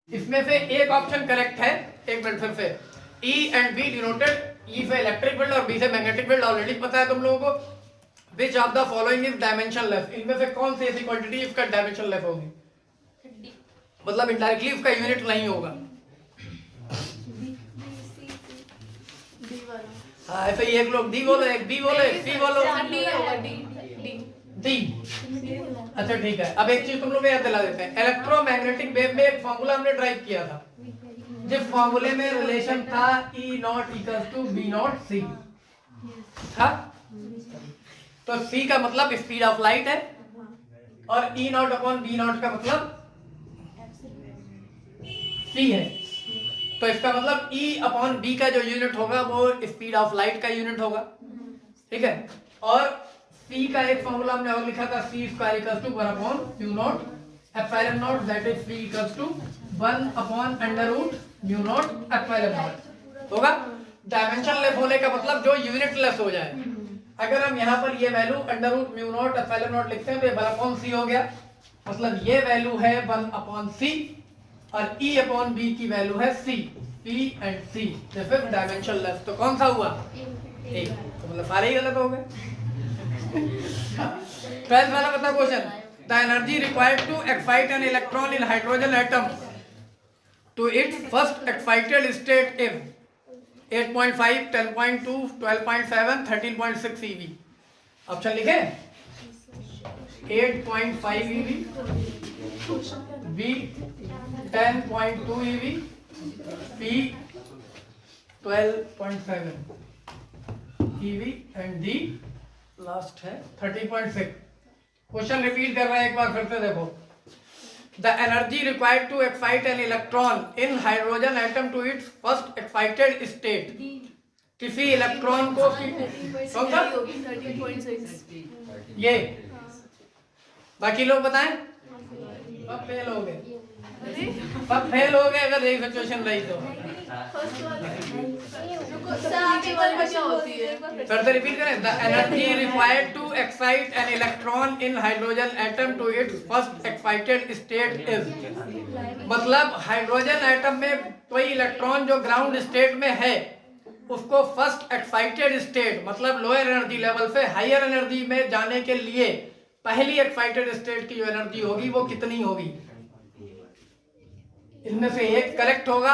इसमें से एक ऑप्शन करेक्ट है, एक मिनट फिर से, E and B denoted, E से इलेक्ट्रिक फील्ड और B से मैग्नेटिक फील्ड ऑलरेडी पता है तुम लोगों को। Which of the following is dimensionless, इनमें से कौन सी ऐसी क्वांटिटी इसका डायमेंशनलेस होगी, मतलब इनडायरेक्टली उसका यूनिट नहीं होगा। हाँ ऐसे ही एक लोग डी बोले, एक बी बोले, एक सी बोलो, डी। अच्छा ठीक है, अब एक चीज तुम लोग याद दिला देते हैं, इलेक्ट्रोमैग्नेटिक वेव में एक फॉर्मूला हमने ड्राइव किया था, जिस फॉर्मूले में रिलेशन था E not equals to B not C था। तो C का मतलब स्पीड ऑफ लाइट है और E not upon B not का मतलब C है। तो इसका मतलब E अपॉन B का जो यूनिट होगा वो स्पीड ऑफ लाइट का यूनिट होगा, ठीक है। और C का एक फॉर्मूला हमने और लिखा था, C square equals to 1 upon mu not epsilon not, that is C equals to 1 upon under root mu not epsilon not होगा। डायमेंशन लेस होने का मतलब जो यूनिट लेस हो जाए। अगर हम यहाँ पर ये value under root mu not epsilon not लिखते हैं तो ये 1 अपॉन C हो गया, मतलब ये वैल्यू है 1 अपॉन C और E अपॉन B की वैल्यू है C, P and C, this is dimension less. तो कौन सा हुआ, A। तो मतलब सारे ही गलत हो गए। 12th वाला बता question, the energy required to excite an electron in hydrogen atom to its first excited state is 8.5, 10.2, 12.7, 13.6 eV। Option लिखे, 8.5 eV, B 10.2 eV, P 12.7 eV and D last है 30.6। क्वेश्चन रिपीट कर रहे हैं एक बार फिर से देखो, the energy required to excite an electron in hydrogen atom to its first excited state, किसी इलेक्ट्रॉन को कौन सा, ये बाकी लोग बताएं, सब फेल हो गए, सब फेल हो गए अगर यही सिचुएशन रही तो। फिर से रिपीट करें, the energy required to excite an electron in hydrogen atom to its first excited state is, मतलब हाइड्रोजन एटम में कोई इलेक्ट्रॉन जो ग्राउंड स्टेट में है उसको फर्स्ट एक्साइटेड स्टेट मतलब लोअर एनर्जी लेवल से हायर एनर्जी में जाने के लिए पहली एक्साइटेड स्टेट की जो एनर्जी होगी वो कितनी होगी। इनमें से एक करेक्ट होगा,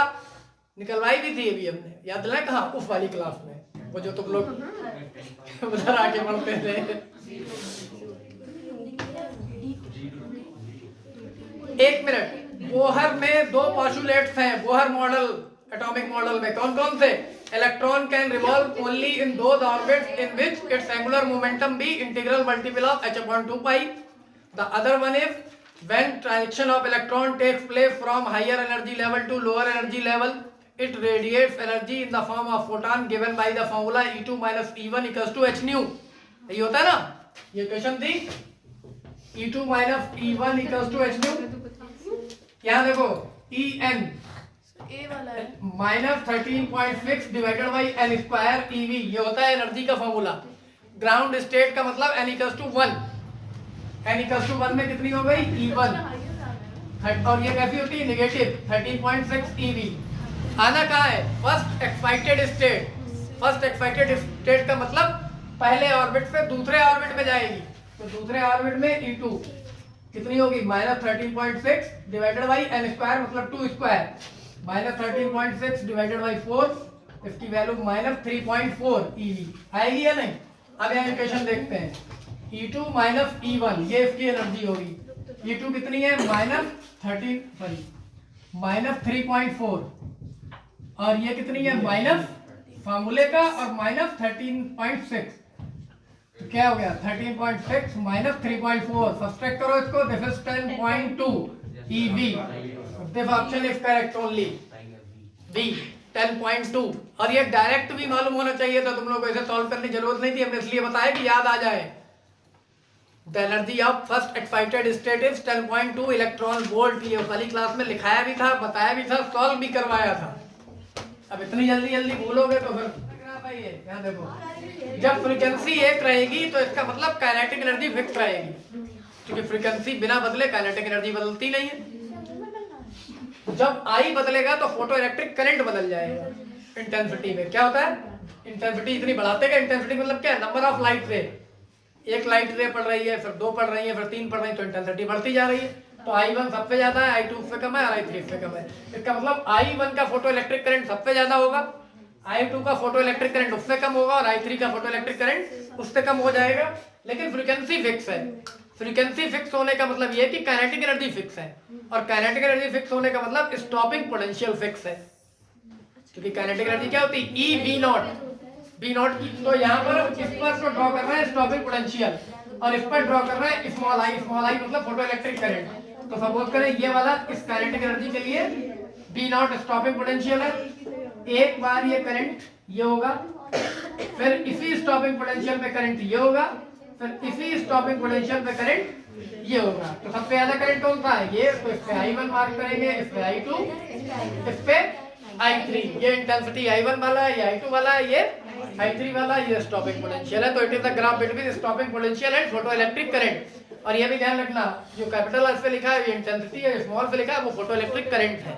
निकलवाई भी थी अभी हमने, याद दिलाए कहाँ, उस वाली क्लास में, वो जो तुम लोग उधर आके पढ़ते थे। एक मिनट, बोहर में दो पोस्टुलेट्स हैं, बोहर मॉडल, एटॉमिक मॉडल में कौन कौन से, electron can revolve only in those orbits in which its angular momentum be integral multiple of h/2 pi, the other one is when transition of electron takes place from higher energy level to lower energy level, it radiates energy in the form of photon given by the formula E2 minus E1 equals to h nu। यही होता है ना, ये question थी, E2 minus E1 equals to h nu। यहाँ देखो En minus 13.6 divided by n square eV, ये होता है एनर्जी का फॉर्मूला। ग्राउंड स्टेट का मतलब n equals to 1, n equals to 1 में कितनी हो गई E1, और ये कैसी होती है नेगेटिव 13.6 eV। आना कहाँ है, first excited state, first excited state का मतलब पहले ऑर्बिट से दूसरे ऑर्बिट में जाएगी, तो दूसरे ऑर्बिट में E2 कितनी होगी minus 13.6 divided by n square मतलब 2 स्क्वायर, माइनस 13.6 डिवाइडेड बाई 4, इसकी वैल्यू माइनस 3.4 eV आएगी या नहीं। अब यहाँ इक्वेशन देखते हैं, E2 माइनस E1 ये इसकी एनर्जी होगी, E2 कितनी है माइनस 3.4 और ये कितनी है माइनस फार्मूले का और माइनस 13.6, तो क्या हो गया 13.6 माइनस 3.4, सब्ट्रैक्ट करो इसको, this is 10.2 eV, this option is correct only B 10.2। और ये डायरेक्ट भी मालूम होना चाहिए था तुम लोगों को, इसे सॉल्व करने की जरूरत नहीं थी, हमने इसलिए बताया कि याद आ जाए। The energy of first excited state is 10.2 electron volt, ये वाली क्लास में लिखाया भी था, बताया भी था, सॉल्व भी करवाया था। अब इतनी जल्दी जल्दी भूलोगे तो फिर यहाँ देखो, जब फ्रीक्वेंसी एक रहेगी तो इसका मतलब काइनेटिक एनर्जी फिक्स रहेगी, क्योंकि फ्रीक्वेंसी बिना बदले काइनेटिक एनर्जी बदलती नहीं है। जब आई बदलेगा तो फोटो इलेक्ट्रिक करंट बदल जाएगा इंटेंसिटी में। क्या होता है, इंटेंसिटी इतनी बढ़ाते हैं, इंटेंसिटी मतलब क्या है, नंबर ऑफ लाइट रे। एक लाइट रे पड़ रही है, फिर 2 पड़ रही है, फिर 3 पड़ रही है, तो इंटेंसिटी बढ़ती जा रही है। तो I1 सबसे ज्यादा है, I2 उससे कम है और I3 उससे कम है। इसका मतलब I1 का फोटो इलेक्ट्रिक करंट सबसे ज्यादा होगा, I2 का फोटो इलेक्ट्रिक करंट उससे कम होगा और I3 का फोटो इलेक्ट्रिक करंट उससे कम हो जाएगा। लेकिन फ्रीक्वेंसी फिक्स है। फ्रीक्वेंसी फिक्स होने का मतलब ये कि काइनेटिक एनर्जी फिक्स है, और काइनेटिक एनर्जी फिक्स होने का मतलब स्टॉपिंग पोटेंशियल फिक्स है। क्योंकि काइनेटिक एनर्जी क्या होती है, ई वी नॉट की। तो यहाँ पर इस पर तो ड्रॉ कर रहे हैं स्टॉपिंग पोटेंशियल, और इस पर ड्रॉ कर रहे हैं स्मॉल आई मतलब फोटो इलेक्ट्रिक करंट। तो सपोज करें ये वाला इस काइनेटिक एनर्जी के लिए बी नॉट स्टॉपिंग पोटेंशियल है। एक बार ये करंट ये होगा, फिर इसी स्टॉपिंग पोटेंशियल पे करंट ये होगा, फिर इसी स्टॉपिंग पोटेंशियल पे करंट ये होगा। तो सबसे ज्यादा करंट कौन सा है, ये। तो इस पे I1 मार्क करेंगे, इस पे I2, इस पे I3। ये इंटेंसिटी I1 वाला है, ये I2 वाला है, ये I3 वाला, ये स्टॉपिंग पोटेंशियल है। तो it is the graph between stopping potential and photo electric current. और ये भी ध्यान रखना, जो कैपिटल एस पे लिखा है ये इंटेंसिटी है, स्मॉल पे लिखा है वो फोटो इलेक्ट्रिक करंट है।